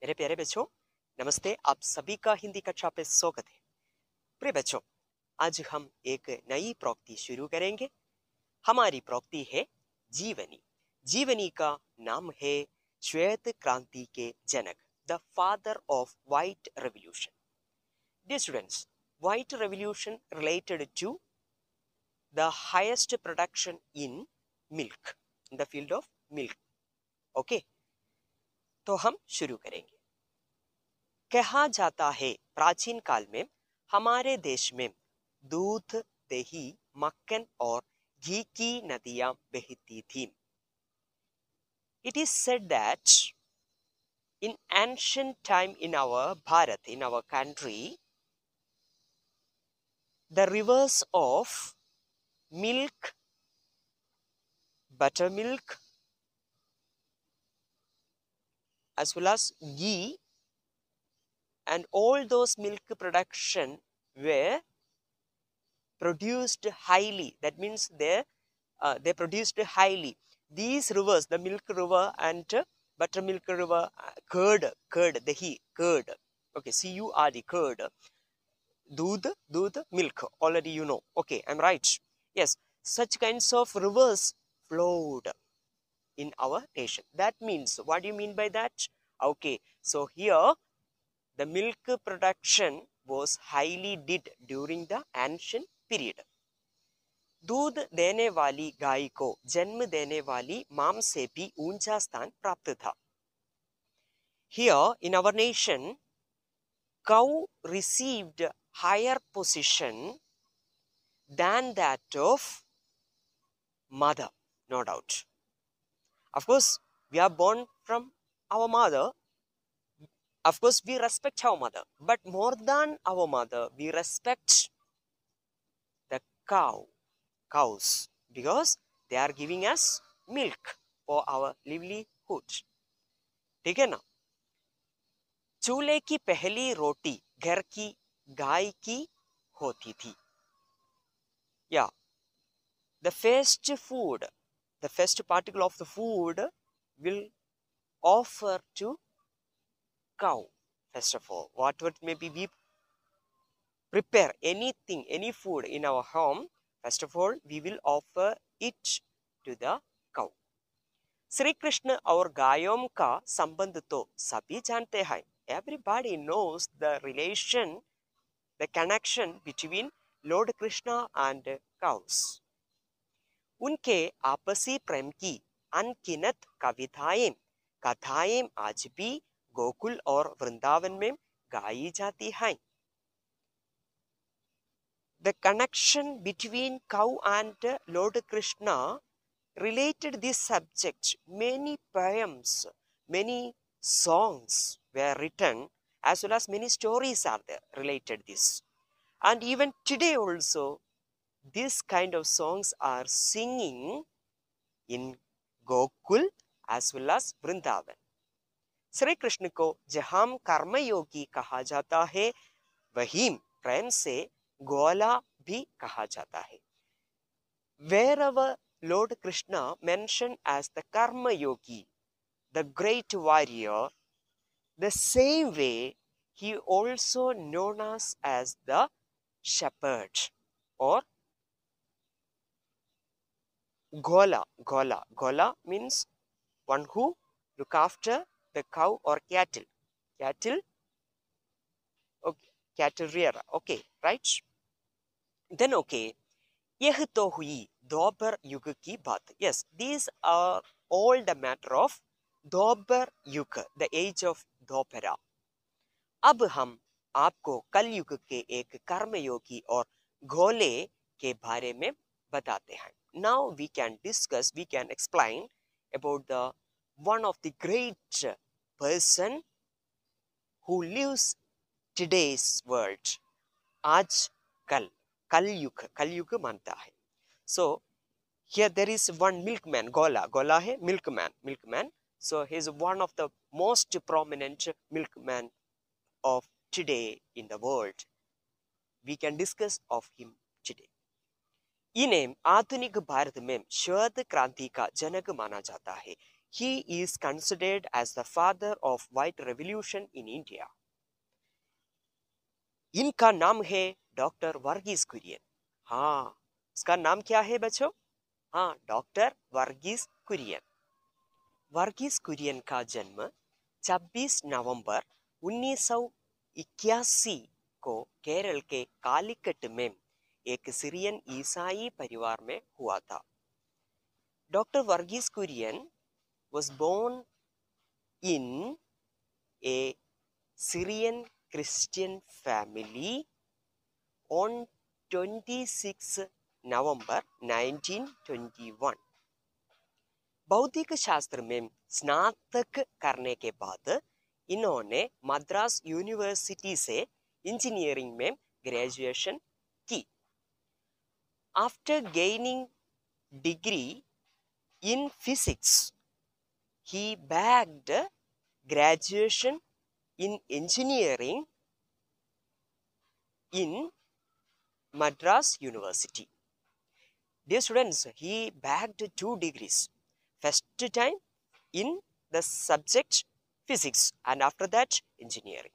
मेरे प्यारे बच्चों, नमस्ते। आप सभी का हिंदी कक्षा पे स्वागत है। प्रिय बच्चों, आज हम एक नई प्रोक्ति शुरू करेंगे। हमारी प्रोक्ति है जीवनी। जीवनी का नाम है श्वेत क्रांति के जनक, the father of white revolution. Dear students, white revolution related to the highest production in milk, in the field of milk. Okay, तो हम शुरू करेंगे। कहा जाता है प्राचीन काल में हमारे देश में दूध, दही, मक्खन और घी की नदियां बहती थीं। It is said that in ancient time in our Bharat, in our country, the rivers of milk, buttermilk, as well as ghee and all those milk production were produced highly. That means they produced highly. These rivers, the milk river and buttermilk river, curd, dahi, curd. Okay, C-U-R-D, curd. Doodh, milk. Already you know. Okay, I'm right. Yes, such kinds of rivers flowed in our nation. That means, what do you mean by that? Okay, so here the milk production was highly did during the ancient period. दूध देने वाली गाय को जन्म देने वाली मां से भी ऊंचा स्थान प्राप्त था. Here in our nation, cow received higher position than that of mother, no doubt. Of course, we are born from our mother. Of course, we respect our mother, but more than our mother, we respect the cows, because they are giving us milk for our livelihood. ठीक है ना? चूल्हे की पहली रोटी घर की गाय की होती थी. Yeah, the first food, the first particle of the food will offer to cow. First of all, whatever maybe we prepare anything, any food in our home, first of all, we will offer it to the cow. Shri Krishna और गायों का संबंध तो सभी जानते हैं. Everybody knows the relation, the connection between Lord Krishna and cows. उनके आपसी प्रेम की अनगिनत कथाएं आज भी गोकुल और वृंदावन में गाई जाती हैं. The connection between cow and Lord Krishna related this subject. Many poems, many songs were written, as well as many stories are there related this. And even today also, this kind of songs are singing in Gokul as well as Vrindavan. Shri Krishna को जहाँ कर्मयोगी कहा जाता है, वहीं प्रेम से गोला भी कहा जाता है. Wherever Lord Krishna mentioned as the Karma Yogi, the great warrior, the same way he also known as the shepherd or Gola. Gola means one who look after the cow or cattle. Okay, cattle rearer. Okay, right? Then okay, यह तो हुई द्वापर युग की बात. Yes, these are all the matter of द्वापर युग, the age of Dwapara. अब हम आपको कलयुग के एक कर्मयोगी और घोले के बारे में बताते हैं. Now we can discuss, we can explain about the one of the great person who lives today's world. आज कल कलयुग मानता है. So here there is one milkman, Gola है milkman. So he is one of the most prominent milkman of today in the world. We can discuss of him today. इन्हें आधुनिक भारत में श्वेत क्रांति का जनक माना जाता है. He is considered as the father of white revolution in India. इनका नाम है डॉक्टर वर्गीस कुरियन। हाँ, उसका नाम क्या है बच्चों? हाँ, डॉक्टर वर्गीस कुरियन। वर्गीस कुरियन का जन्म 26 नवंबर 1981 को केरल के कालीकट में एक सीरियन ईसाई परिवार में हुआ था। Doctor Verghese Kurien was born in a Syrian Christian family on 26 November 1921। भौतिक शास्त्र में स्नातक करने के बाद इन्होंने मद्रास यूनिवर्सिटी से इंजीनियरिंग में ग्रेजुएशन की। After gaining degree in physics he bagged graduation in engineering in Madras University. Dear students, he bagged 2 degrees. First time in the subject physics and after that engineering.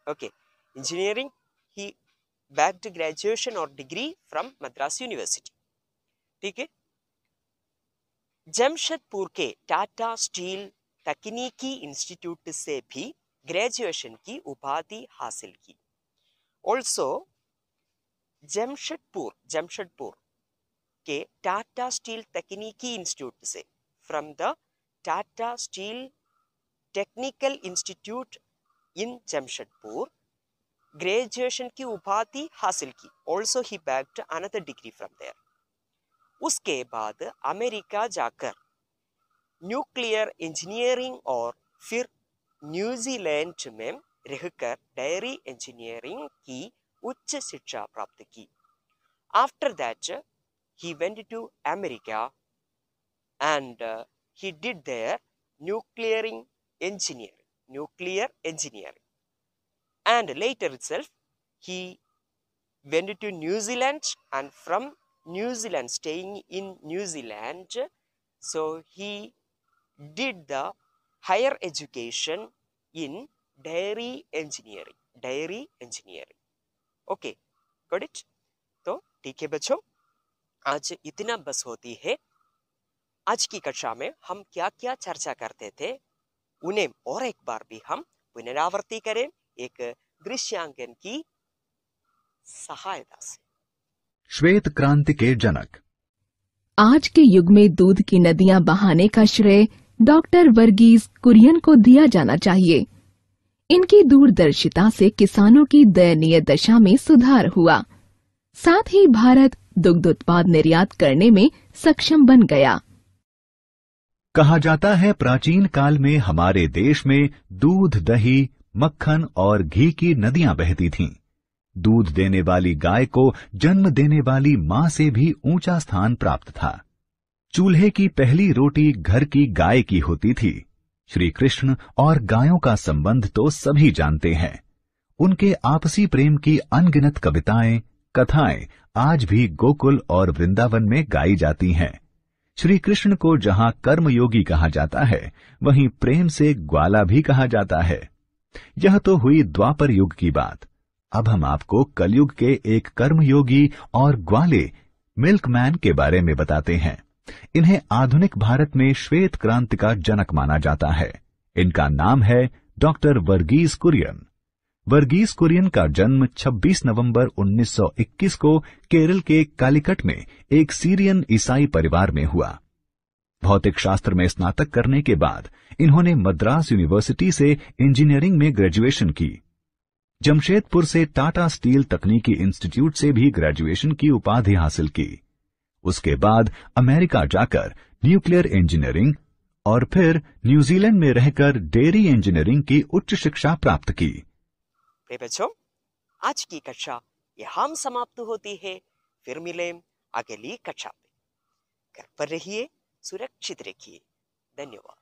Okay, engineering he bagged graduation or degree from Madras University. ठीक है? जमशेदपुर के Tata steel तकनीकी institute से भी graduation की उपाधि हासिल की। ऑल्सो जमशेदपुर के टाटा स्टील तकनीकी इंस्टीट्यूट से from the Tata steel technical institute in Jamshedpur graduation की उपाधि हासिल की। Also he bagged another degree from there. उसके बाद अमेरिका जाकर न्यूक्लियर इंजीनियरिंग और फिर न्यूजीलैंड में रहकर डेयरी इंजीनियरिंग की उच्च शिक्षा प्राप्त की। After that he went to America and he did there nuclear engineering and later itself he went to New Zealand and from New Zealand, staying in New Zealand, so he did the higher education in dairy engineering. Okay, got it? तो ठीक है बच्चों, आज इतना बस होती है। आज की कक्षा में हम क्या क्या चर्चा करते थे उन्हें और एक बार भी हम पुनरावृत्ति करें एक दृश्यांकन की सहायता से। श्वेत क्रांति के जनक। आज के युग में दूध की नदियां बहाने का श्रेय डॉक्टर वर्गीस कुरियन को दिया जाना चाहिए। इनकी दूरदर्शिता से किसानों की दयनीय दशा में सुधार हुआ। साथ ही भारत दुग्ध उत्पाद निर्यात करने में सक्षम बन गया। कहा जाता है प्राचीन काल में हमारे देश में दूध, दही, मक्खन और घी की नदियां बहती थीं। दूध देने वाली गाय को जन्म देने वाली मां से भी ऊंचा स्थान प्राप्त था। चूल्हे की पहली रोटी घर की गाय की होती थी। श्री कृष्ण और गायों का संबंध तो सभी जानते हैं। उनके आपसी प्रेम की अनगिनत कविताएं, कथाएं आज भी गोकुल और वृंदावन में गाई जाती हैं। श्री कृष्ण को जहां कर्मयोगी कहा जाता है, वहीं प्रेम से ग्वाला भी कहा जाता है। यह तो हुई द्वापर युग की बात। अब हम आपको कलयुग के एक कर्मयोगी और ग्वाले मिल्कमैन के बारे में बताते हैं। इन्हें आधुनिक भारत में श्वेत क्रांति का जनक माना जाता है। इनका नाम है डॉक्टर वर्गीस कुरियन। वर्गीस कुरियन का जन्म 26 नवंबर 1921 को केरल के कालीकट में एक सीरियन ईसाई परिवार में हुआ। भौतिक शास्त्र में स्नातक करने के बाद इन्होंने मद्रास यूनिवर्सिटी से इंजीनियरिंग में ग्रेजुएशन की। जमशेदपुर से टाटा स्टील तकनीकी इंस्टीट्यूट से भी ग्रेजुएशन की उपाधि हासिल की। उसके बाद अमेरिका जाकर न्यूक्लियर इंजीनियरिंग और फिर न्यूजीलैंड में रहकर डेयरी इंजीनियरिंग की उच्च शिक्षा प्राप्त की। बच्चों, आज की कक्षा यहाँ समाप्त होती है। फिर मिलें अगली कक्षा में। घर पर रहिए, सुरक्षित रखिए। धन्यवाद।